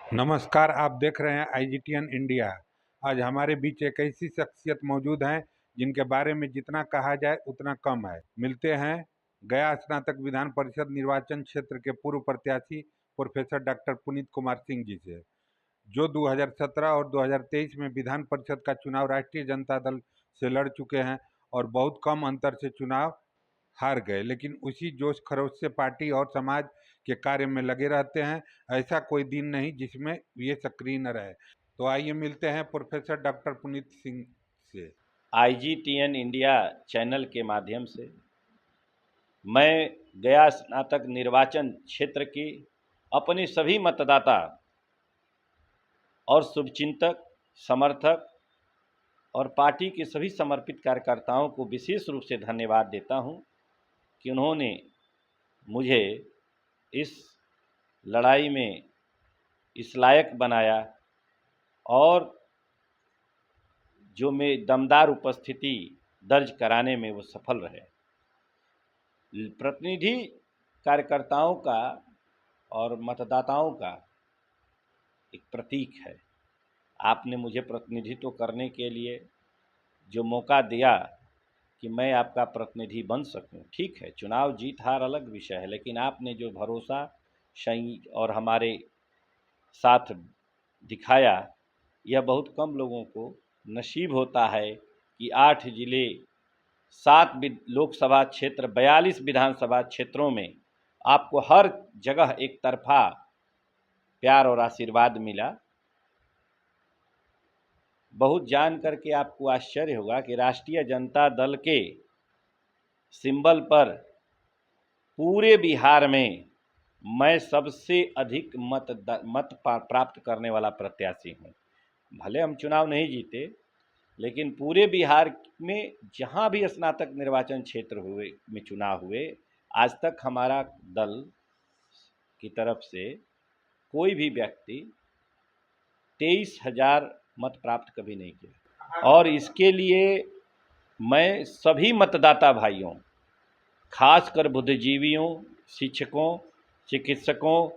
नमस्कार, आप देख रहे हैं आईजीटीएन इंडिया। आज हमारे बीच एक ऐसी शख्सियत मौजूद हैं जिनके बारे में जितना कहा जाए उतना कम है। मिलते हैं गया स्नातक विधान परिषद निर्वाचन क्षेत्र के पूर्व प्रत्याशी प्रोफेसर डॉक्टर पुनीत कुमार सिंह जी से, जो 2017 और 2023 में विधान परिषद का चुनाव राष्ट्रीय जनता दल से लड़ चुके हैं और बहुत कम अंतर से चुनाव हार गए, लेकिन उसी जोश खरोश से पार्टी और समाज के कार्य में लगे रहते हैं। ऐसा कोई दिन नहीं जिसमें ये सक्रिय न रहे। तो आइए मिलते हैं प्रोफेसर डॉक्टर पुनीत सिंह से। आईजीटीएन इंडिया चैनल के माध्यम से मैं गया स्नातक निर्वाचन क्षेत्र की अपने सभी मतदाता और शुभचिंतक, समर्थक और पार्टी के सभी समर्पित कार्यकर्ताओं को विशेष रूप से धन्यवाद देता हूं कि उन्होंने मुझे इस लड़ाई में इस लायक बनाया और जो मैं दमदार उपस्थिति दर्ज कराने में वो सफल रहे। प्रतिनिधि कार्यकर्ताओं का और मतदाताओं का एक प्रतीक है। आपने मुझे प्रतिनिधित्व करने के लिए जो मौका दिया कि मैं आपका प्रतिनिधि बन सकूं, ठीक है, चुनाव जीत हार अलग विषय है, लेकिन आपने जो भरोसा सही और हमारे साथ दिखाया, यह बहुत कम लोगों को नसीब होता है कि 8 जिले, 7 लोकसभा क्षेत्र, 42 विधानसभा क्षेत्रों में आपको हर जगह एक तरफा प्यार और आशीर्वाद मिला। बहुत जान करके आपको आश्चर्य होगा कि राष्ट्रीय जनता दल के सिंबल पर पूरे बिहार में मैं सबसे अधिक मत प्राप्त करने वाला प्रत्याशी हूं। भले हम चुनाव नहीं जीते, लेकिन पूरे बिहार में जहां भी स्नातक निर्वाचन क्षेत्र में चुनाव हुए, आज तक हमारा दल की तरफ से कोई भी व्यक्ति 23,000 मत प्राप्त कभी नहीं किया। और इसके लिए मैं सभी मतदाता भाइयों, खासकर बुद्धिजीवियों, शिक्षकों, चिकित्सकों,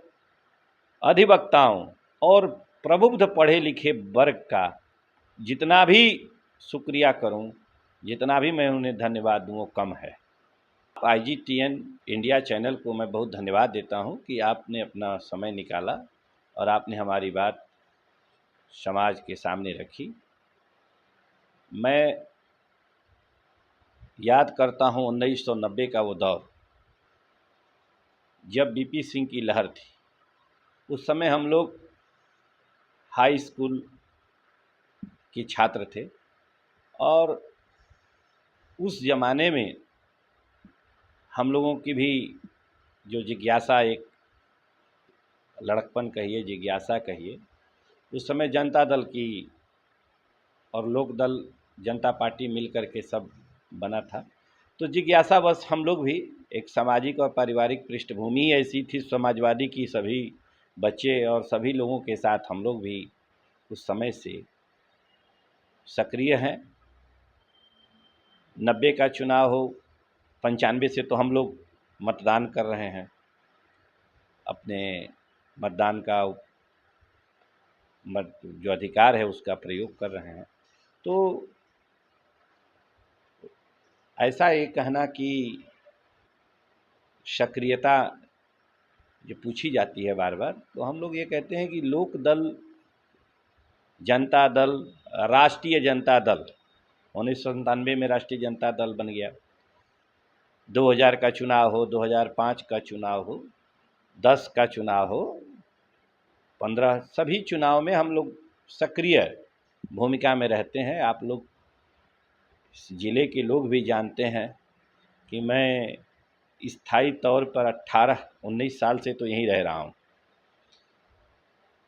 अधिवक्ताओं और प्रबुद्ध पढ़े लिखे वर्ग का जितना भी शुक्रिया करूं, जितना भी मैं उन्हें धन्यवाद दूं, वो कम है। आईजीटीएन इंडिया चैनल को मैं बहुत धन्यवाद देता हूं कि आपने अपना समय निकाला और आपने हमारी बात समाज के सामने रखी। मैं याद करता हूं 1990 का वो दौर, जब बीपी सिंह की लहर थी। उस समय हम लोग हाई स्कूल के छात्र थे और उस ज़माने में हम लोगों की भी जो जिज्ञासा, एक लड़कपन कहिए, जिज्ञासा कहिए, उस समय जनता दल की और लोक दल जनता पार्टी मिल कर के सब बना था। तो जिज्ञासा बस हम लोग भी, एक सामाजिक और पारिवारिक पृष्ठभूमि ऐसी थी समाजवादी की, सभी बच्चे और सभी लोगों के साथ हम लोग भी उस समय से सक्रिय हैं। 90 का चुनाव हो, 95 से तो हम लोग मतदान कर रहे हैं, अपने मतदान का जो अधिकार है उसका प्रयोग कर रहे हैं। तो ऐसा ये कहना कि सक्रियता जो पूछी जाती है बार बार, तो हम लोग ये कहते हैं कि लोक दल, जनता दल, राष्ट्रीय जनता दल 1997 में राष्ट्रीय जनता दल बन गया। 2000 का चुनाव हो, 2005 का चुनाव हो, 10 का चुनाव हो, 15, सभी चुनाव में हम लोग सक्रिय भूमिका में रहते हैं। आप लोग ज़िले के लोग भी जानते हैं कि मैं स्थायी तौर पर 18-19 साल से तो यहीं रह रहा हूँ।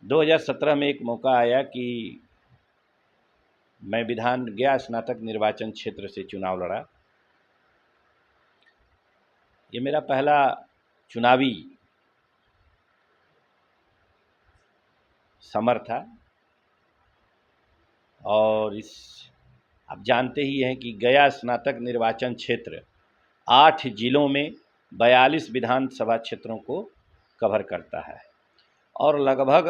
2017 में एक मौका आया कि मैं गया स्नातक निर्वाचन क्षेत्र से चुनाव लड़ा। ये मेरा पहला चुनावी समर था और आप जानते ही हैं कि गया स्नातक निर्वाचन क्षेत्र 8 जिलों में 42 विधानसभा क्षेत्रों को कवर करता है और लगभग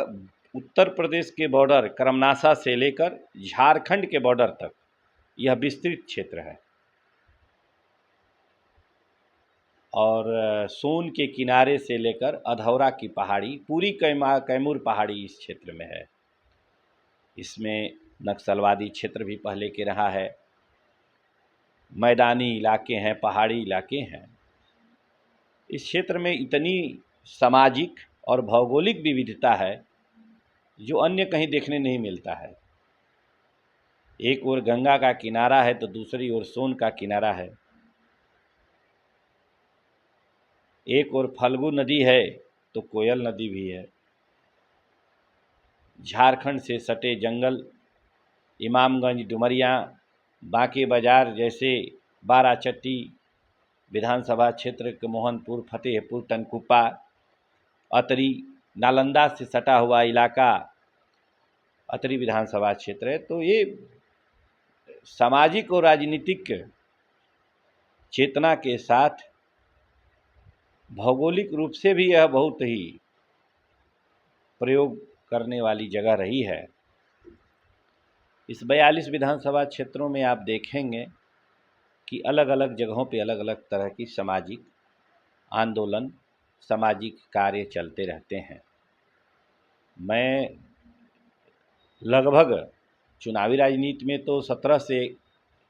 उत्तर प्रदेश के बॉर्डर करमनासा से लेकर झारखंड के बॉर्डर तक यह विस्तृत क्षेत्र है और सोन के किनारे से लेकर अधौरा की पहाड़ी, पूरी कैमूर पहाड़ी इस क्षेत्र में है। इसमें नक्सलवादी क्षेत्र भी पहले के रहा है, मैदानी इलाके हैं, पहाड़ी इलाके हैं। इस क्षेत्र में इतनी सामाजिक और भौगोलिक विविधता है जो अन्य कहीं देखने नहीं मिलता है। एक ओर गंगा का किनारा है तो दूसरी ओर सोन का किनारा है। एक ओर फल्गु नदी है तो कोयल नदी भी है। झारखंड से सटे जंगल, इमामगंज, डुमरिया, बांके बाजार जैसे बाराचट्टी विधानसभा क्षेत्र के मोहनपुर, फतेहपुर, टनकुप्पा, अतरी, नालंदा से सटा हुआ इलाका अतरी विधानसभा क्षेत्र है। तो ये सामाजिक और राजनीतिक चेतना के साथ भौगोलिक रूप से भी यह बहुत ही प्रयोग करने वाली जगह रही है। इस 42 विधानसभा क्षेत्रों में आप देखेंगे कि अलग अलग जगहों पे अलग अलग तरह की सामाजिक आंदोलन, सामाजिक कार्य चलते रहते हैं। मैं लगभग चुनावी राजनीति में तो 17 से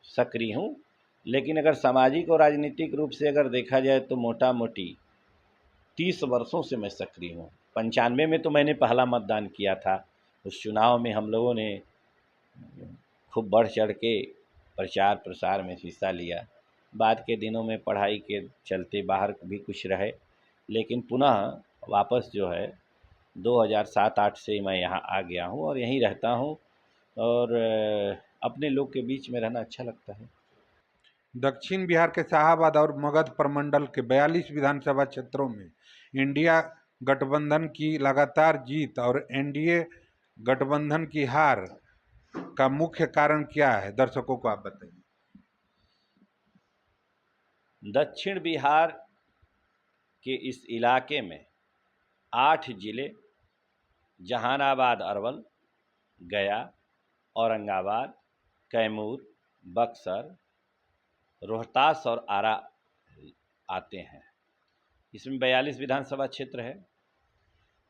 सक्रिय हूँ, लेकिन अगर सामाजिक और राजनीतिक रूप से अगर देखा जाए तो मोटा मोटी 30 वर्षों से मैं सक्रिय हूँ। 95 में तो मैंने पहला मतदान किया था। उस चुनाव में हम लोगों ने खूब बढ़ चढ़ के प्रचार प्रसार में हिस्सा लिया। बाद के दिनों में पढ़ाई के चलते बाहर भी कुछ रहे, लेकिन पुनः वापस जो है 2007-8 से मैं यहाँ आ गया हूँ और यहीं रहता हूँ और अपने लोग के बीच में रहना अच्छा लगता है। दक्षिण बिहार के शाहाबाद और मगध प्रमंडल के 42 विधानसभा क्षेत्रों में इंडिया गठबंधन की लगातार जीत और एनडीए गठबंधन की हार का मुख्य कारण क्या है, दर्शकों को आप बताइए। दक्षिण बिहार के इस इलाके में 8 जिले जहानाबाद, अरवल, गया, औरंगाबाद, कैमूर, बक्सर, रोहतास और आरा आते हैं। इसमें 42 विधानसभा क्षेत्र है।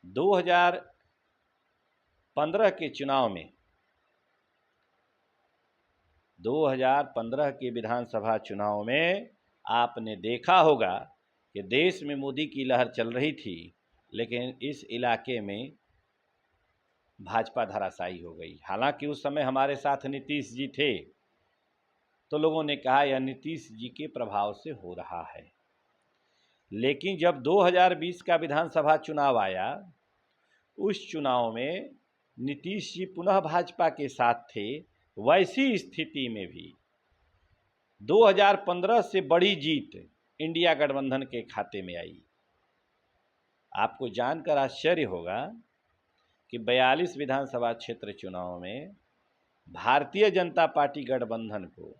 2015 के चुनाव में 2015 के विधानसभा चुनाव में आपने देखा होगा कि देश में मोदी की लहर चल रही थी, लेकिन इस इलाके में भाजपा धराशायी हो गई। हालांकि उस समय हमारे साथ नीतीश जी थे, तो लोगों ने कहा यह नीतीश जी के प्रभाव से हो रहा है। लेकिन जब 2020 का विधानसभा चुनाव आया, उस चुनाव में नीतीश जी पुनः भाजपा के साथ थे। वैसी स्थिति में भी 2015 से बड़ी जीत इंडिया गठबंधन के खाते में आई। आपको जानकर आश्चर्य होगा कि 42 विधानसभा क्षेत्र चुनाव में भारतीय जनता पार्टी गठबंधन को,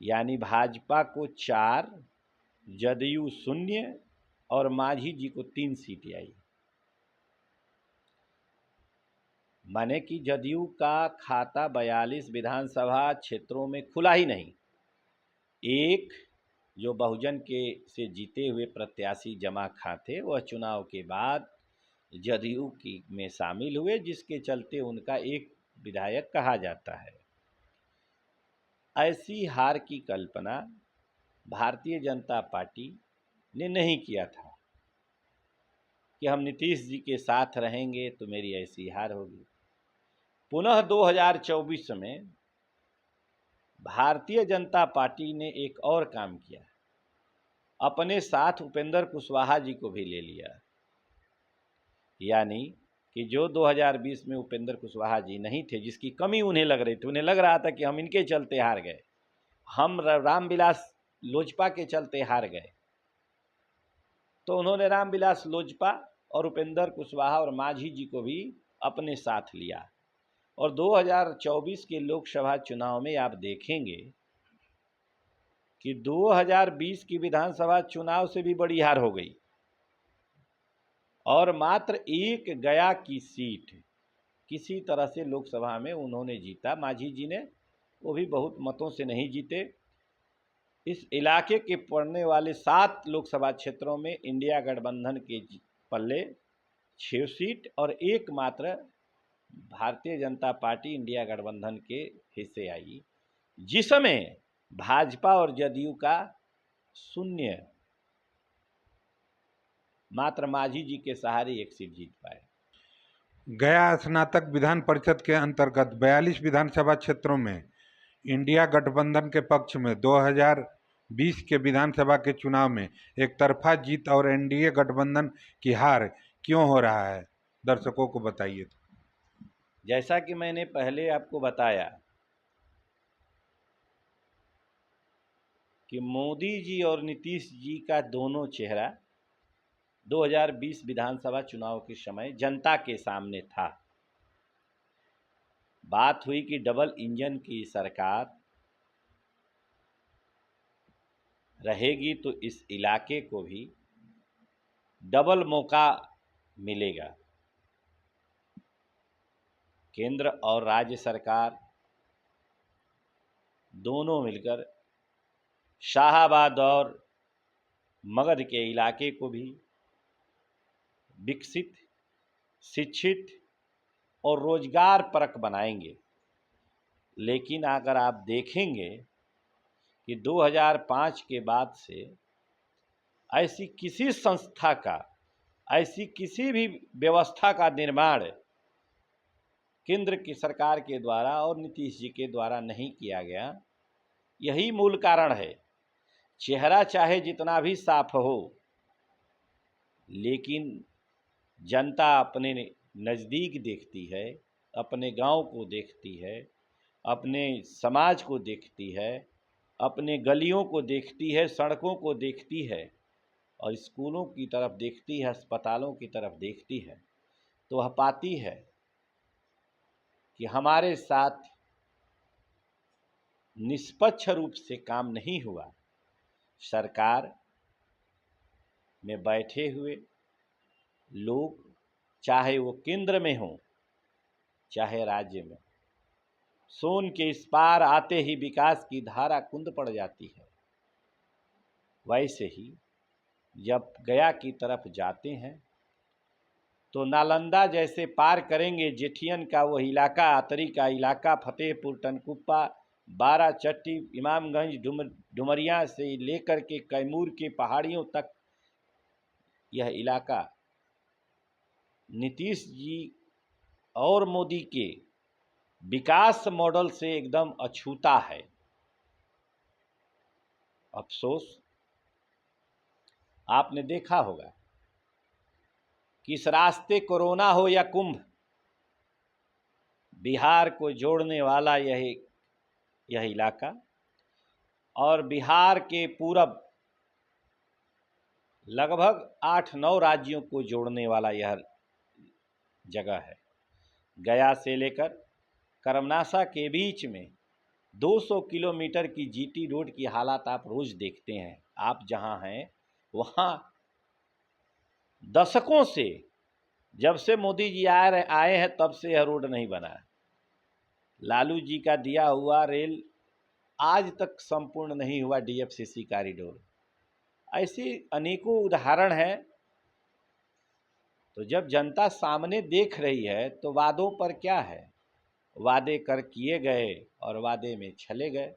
यानी भाजपा को 4, जदयू 0 और मांझी जी को 3 सीटें आई। माने कि जदयू का खाता 42 विधानसभा क्षेत्रों में खुला ही नहीं। एक जो बहुजन के से जीते हुए प्रत्याशी जमा खां थे, वह चुनाव के बाद जदयू की में शामिल हुए, जिसके चलते उनका एक विधायक कहा जाता है। ऐसी हार की कल्पना भारतीय जनता पार्टी ने नहीं किया था कि हम नीतीश जी के साथ रहेंगे तो मेरी ऐसी हार होगी। पुनः 2024 में भारतीय जनता पार्टी ने एक और काम किया, अपने साथ उपेंद्र कुशवाहा जी को भी ले लिया। यानी कि जो 2020 में उपेंद्र कुशवाहा जी नहीं थे, जिसकी कमी उन्हें लग रही थी, उन्हें लग रहा था कि हम इनके चलते हार गए, हम रामविलास लोजपा के चलते हार गए, तो उन्होंने रामविलास लोजपा और उपेंद्र कुशवाहा और मांझी जी को भी अपने साथ लिया। और 2024 के लोकसभा चुनाव में आप देखेंगे कि 2020 की विधानसभा चुनाव से भी बड़ी हार हो गई। और मात्र एक गया की सीट किसी तरह से लोकसभा में उन्होंने जीता। मांझी जी ने, वो भी बहुत मतों से नहीं जीते। इस इलाके के पड़ने वाले 7 लोकसभा क्षेत्रों में इंडिया गठबंधन के पल्ले 6 सीट और एकमात्र भारतीय जनता पार्टी इंडिया गठबंधन के हिस्से आई, जिसमें भाजपा और जदयू का 0, मात्र मांझी जी के सहारे 1 सीट जीत पाए। गया स्नातक विधान परिषद के अंतर्गत 42 विधानसभा क्षेत्रों में इंडिया गठबंधन के पक्ष में 2020 के विधानसभा के चुनाव में एक तरफा जीत और एनडीए गठबंधन की हार क्यों हो रहा है, दर्शकों को बताइए। जैसा कि मैंने पहले आपको बताया कि मोदी जी और नीतीश जी का दोनों चेहरा 2020 विधानसभा चुनाव के समय जनता के सामने था। बात हुई कि डबल इंजन की सरकार रहेगी तो इस इलाके को भी डबल मौका मिलेगा। केंद्र और राज्य सरकार दोनों मिलकर शाहाबाद और मगध के इलाके को भी विकसित, शिक्षित और रोजगार परक बनाएंगे। लेकिन अगर आप देखेंगे कि 2005 के बाद से ऐसी किसी संस्था का, ऐसी किसी भी व्यवस्था का निर्माण केंद्र की सरकार के द्वारा और नीतीश जी के द्वारा नहीं किया गया। यही मूल कारण है। चेहरा चाहे जितना भी साफ हो, लेकिन जनता अपने नज़दीक देखती है, अपने गांव को देखती है, अपने समाज को देखती है, अपने गलियों को देखती है, सड़कों को देखती है और स्कूलों की तरफ देखती है, अस्पतालों की तरफ देखती है, तो वह पाती है कि हमारे साथ निष्पक्ष रूप से काम नहीं हुआ। सरकार में बैठे हुए लोग, चाहे वो केंद्र में हो चाहे राज्य में, सोन के इस पार आते ही विकास की धारा कुंद पड़ जाती है। वैसे ही जब गया की तरफ जाते हैं तो नालंदा जैसे पार करेंगे, जेठियन का वो इलाका, अतरी का इलाका, फतेहपुर, टनकुप्पा, बाराचट्टी, इमामगंज, डुमरिया से लेकर के कैमूर के पहाड़ियों तक यह इलाका नीतीश जी और मोदी के विकास मॉडल से एकदम अछूता है। अफसोस, आपने देखा होगा कि इस रास्ते कोरोना हो या कुंभ, बिहार को जोड़ने वाला यह इलाका और बिहार के पूरब लगभग 8-9 राज्यों को जोड़ने वाला यह जगह है। गया से लेकर करमनासा के बीच में 200 किलोमीटर की जीटी रोड की हालत आप रोज देखते हैं। आप जहां हैं वहां दशकों से, जब से मोदी जी आए हैं तब से यह रोड नहीं बना है। लालू जी का दिया हुआ रेल आज तक संपूर्ण नहीं हुआ, डीएफसीसी कॉरिडोर। ऐसी अनेकों उदाहरण हैं। तो जब जनता सामने देख रही है तो वादों पर क्या है, वादे कर किए गए और वादे में चले गए।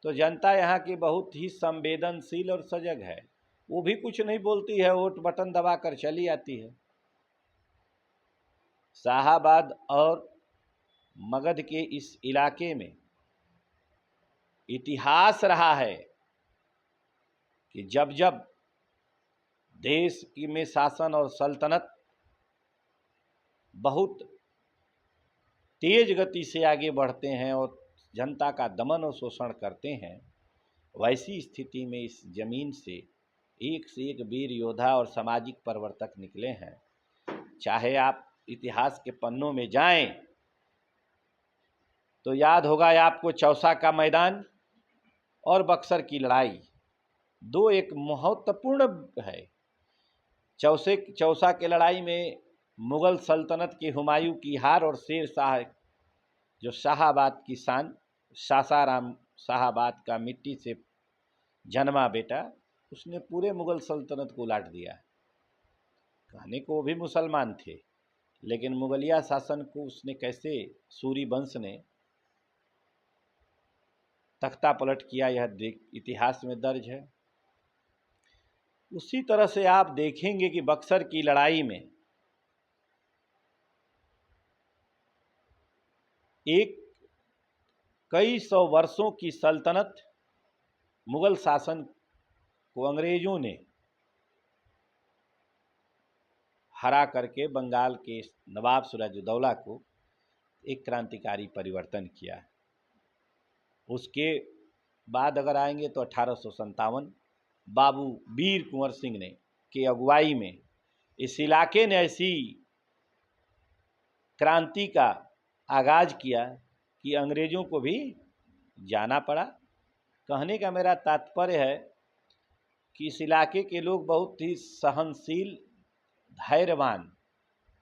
तो जनता यहाँ की बहुत ही संवेदनशील और सजग है, वो भी कुछ नहीं बोलती है, वोट बटन दबा कर चली आती है। शाहाबाद और मगध के इस इलाके में इतिहास रहा है कि जब जब देश में शासन और सल्तनत बहुत तेज गति से आगे बढ़ते हैं और जनता का दमन और शोषण करते हैं, वैसी स्थिति में इस जमीन से एक वीर योद्धा और सामाजिक परिवर्तक निकले हैं। चाहे आप इतिहास के पन्नों में जाएं तो याद होगा आपको चौसा का मैदान और बक्सर की लड़ाई, दो एक महत्वपूर्ण है। चौसा के लड़ाई में मुग़ल सल्तनत के हुमायूं की हार और शेर शाह जो शाहाबाद की शान सासाराम शाहाबाद का मिट्टी से जन्मा बेटा, उसने पूरे मुग़ल सल्तनत को उलाट दिया। कहने को वो भी मुसलमान थे, लेकिन मुगलिया शासन को उसने कैसे सूरी वंश ने तख्ता पलट किया, यह इतिहास में दर्ज है। उसी तरह से आप देखेंगे कि बक्सर की लड़ाई में एक कई सौ वर्षों की सल्तनत मुग़ल शासन को अंग्रेज़ों ने हरा करके बंगाल के नवाब सिराजुद्दौला को एक क्रांतिकारी परिवर्तन किया। उसके बाद अगर आएंगे तो 1857 बाबू वीर कुंवर सिंह ने की अगुवाई में इस इलाके ने ऐसी क्रांति का आगाज़ किया कि अंग्रेज़ों को भी जाना पड़ा। कहने का मेरा तात्पर्य है कि इस इलाके के लोग बहुत ही सहनशील, धैर्यवान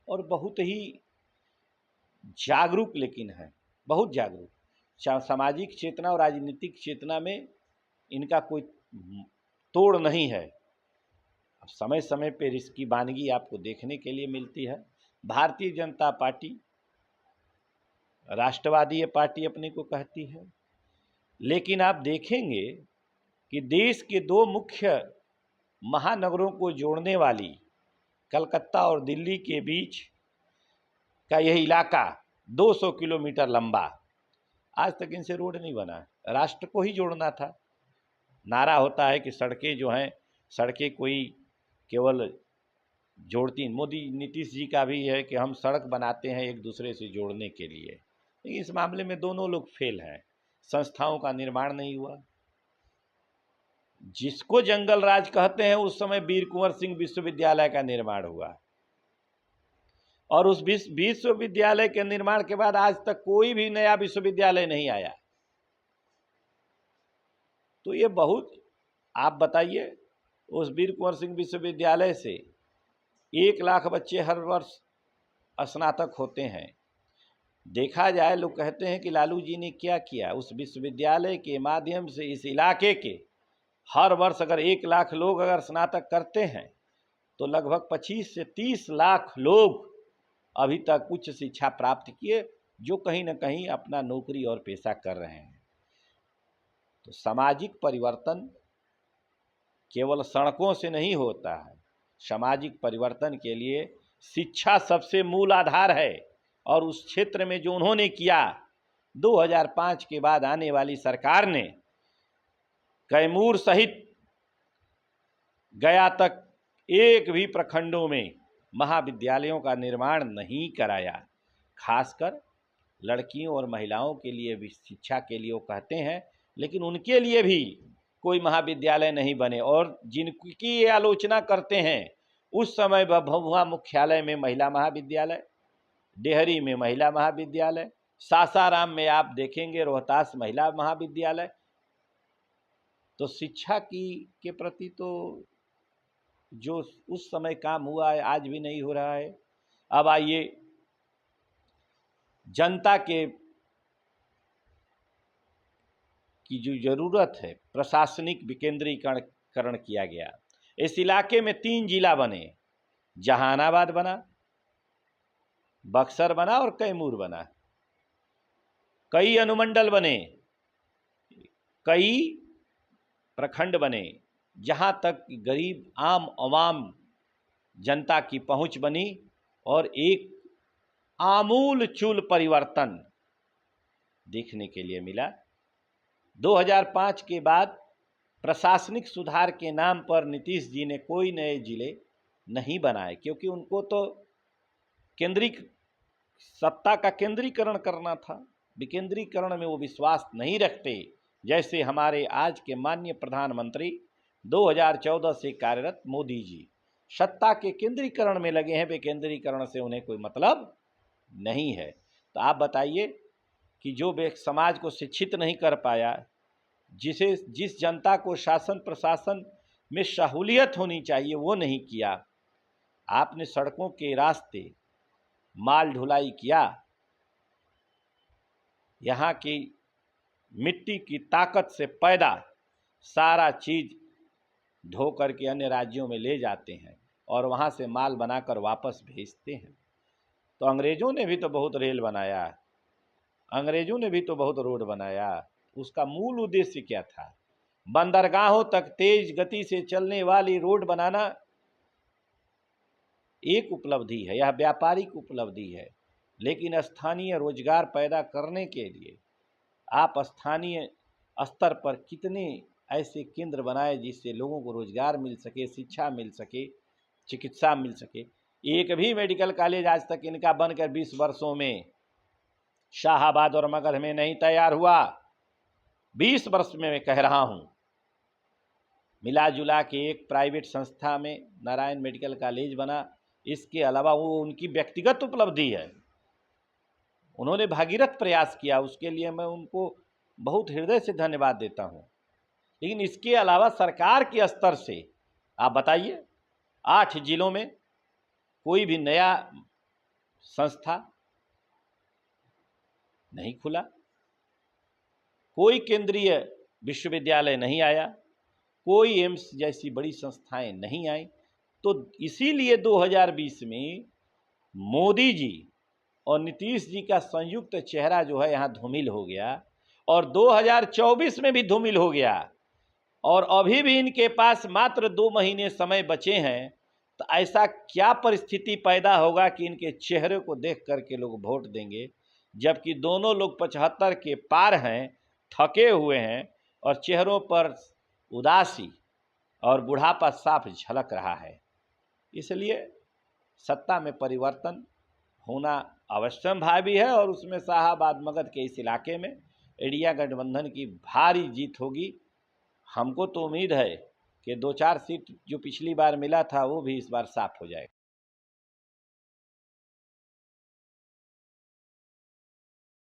और बहुत ही जागरूक लेकिन हैं, बहुत जागरूक। सामाजिक चेतना और राजनीतिक चेतना में इनका कोई तोड़ नहीं है। अब समय समय पर इसकी वानगी आपको देखने के लिए मिलती है। भारतीय जनता पार्टी राष्ट्रवादी पार्टी अपने को कहती है, लेकिन आप देखेंगे कि देश के दो मुख्य महानगरों को जोड़ने वाली कलकत्ता और दिल्ली के बीच का यह इलाका 200 किलोमीटर लंबा, आज तक इनसे रोड नहीं बना। राष्ट्र को ही जोड़ना था। नारा होता है कि सड़कें जो हैं, सड़कें कोई केवल जोड़ती, मोदी नीतीश जी का भी है कि हम सड़क बनाते हैं एक दूसरे से जोड़ने के लिए, लेकिन इस मामले में दोनों लोग फेल हैं। संस्थाओं का निर्माण नहीं हुआ। जिसको जंगल राज कहते हैं, उस समय वीर कुंवर सिंह विश्वविद्यालय का निर्माण हुआ और उस विश्वविद्यालय के निर्माण के बाद आज तक कोई भी नया विश्वविद्यालय नहीं आया। तो ये बहुत, आप बताइए, उस वीर कुंवर सिंह विश्वविद्यालय से 1 लाख बच्चे हर वर्ष स्नातक होते हैं। देखा जाए, लोग कहते हैं कि लालू जी ने क्या किया। उस विश्वविद्यालय के माध्यम से इस इलाके के हर वर्ष अगर 1 लाख लोग अगर स्नातक करते हैं तो लगभग 25 से 30 लाख लोग अभी तक उच्च शिक्षा प्राप्त किए, जो कहीं ना कहीं अपना नौकरी और पेशा कर रहे हैं। तो सामाजिक परिवर्तन केवल सड़कों से नहीं होता है। सामाजिक परिवर्तन के लिए शिक्षा सबसे मूल आधार है, और उस क्षेत्र में जो उन्होंने किया, 2005 के बाद आने वाली सरकार ने कैमूर सहित गया तक एक भी प्रखंडों में महाविद्यालयों का निर्माण नहीं कराया। खासकर लड़कियों और महिलाओं के लिए भी शिक्षा के लिए वो कहते हैं, लेकिन उनके लिए भी कोई महाविद्यालय नहीं बने। और जिनकी ये आलोचना करते हैं, उस समय भभुआ मुख्यालय में महिला महाविद्यालय, डेहरी में महिला महाविद्यालय, सासाराम में आप देखेंगे रोहतास महिला महाविद्यालय। तो शिक्षा के प्रति तो जो उस समय काम हुआ है, आज भी नहीं हो रहा है। अब आइए, जनता की जो ज़रूरत है, प्रशासनिक विकेंद्रीकरण किया गया। इस इलाके में 3 जिला बने, जहानाबाद बना, बक्सर बना और कैमूर बना। कई अनुमंडल बने, कई प्रखंड बने, जहाँ तक गरीब आम आवाम जनता की पहुँच बनी और एक आमूल चूल परिवर्तन देखने के लिए मिला। 2005 के बाद प्रशासनिक सुधार के नाम पर नीतीश जी ने कोई नए जिले नहीं बनाए, क्योंकि उनको तो सत्ता का केंद्रीकरण करना था। विकेंद्रीकरण में वो विश्वास नहीं रखते। जैसे हमारे आज के माननीय प्रधानमंत्री 2014 से कार्यरत मोदी जी सत्ता के केंद्रीकरण में लगे हैं, विकेंद्रीकरण से उन्हें कोई मतलब नहीं है। तो आप बताइए कि जो समाज को शिक्षित नहीं कर पाया, जिस जनता को शासन प्रशासन में सहूलियत होनी चाहिए वो नहीं किया, आपने सड़कों के रास्ते माल ढुलाई किया, यहाँ की मिट्टी की ताकत से पैदा सारा चीज ढो करके अन्य राज्यों में ले जाते हैं और वहाँ से माल बनाकर वापस भेजते हैं। तो अंग्रेजों ने भी तो बहुत रेल बनाया, अंग्रेजों ने भी तो बहुत रोड बनाया। उसका मूल उद्देश्य क्या था? बंदरगाहों तक तेज गति से चलने वाली रोड बनाना एक उपलब्धि है, यह व्यापारिक उपलब्धि है, लेकिन स्थानीय रोजगार पैदा करने के लिए आप स्थानीय स्तर पर कितने ऐसे केंद्र बनाए जिससे लोगों को रोजगार मिल सके, शिक्षा मिल सके, चिकित्सा मिल सके। एक भी मेडिकल कॉलेज आज तक इनका बनकर 20 वर्षों में शाहाबाद और मगध में नहीं तैयार हुआ। 20 वर्ष में मैं कह रहा हूँ। मिला जुला के एक प्राइवेट संस्था में नारायण मेडिकल कॉलेज बना। इसके अलावा वो उनकी व्यक्तिगत उपलब्धि है, उन्होंने भागीरथ प्रयास किया, उसके लिए मैं उनको बहुत हृदय से धन्यवाद देता हूँ। लेकिन इसके अलावा सरकार के स्तर से आप बताइए, 8 जिलों में कोई भी नया संस्था नहीं खुला, कोई केंद्रीय विश्वविद्यालय नहीं आया, कोई एम्स जैसी बड़ी संस्थाएं नहीं आई। तो इसीलिए 2020 में मोदी जी और नीतीश जी का संयुक्त चेहरा जो है यहाँ धूमिल हो गया और 2024 में भी धूमिल हो गया। और अभी भी इनके पास मात्र 2 महीने समय बचे हैं। तो ऐसा क्या परिस्थिति पैदा होगा कि इनके चेहरे को देख करके लोग वोट देंगे, जबकि दोनों लोग 75 के पार हैं, थके हुए हैं और चेहरों पर उदासी और बुढ़ापा साफ झलक रहा है। इसलिए सत्ता में परिवर्तन होना अवश्यंभावी है और उसमें शाहाबाद मगध के इस इलाके में इंडिया गठबंधन की भारी जीत होगी। हमको तो उम्मीद है कि 2-4 सीट जो पिछली बार मिला था वो भी इस बार साफ हो जाएगा।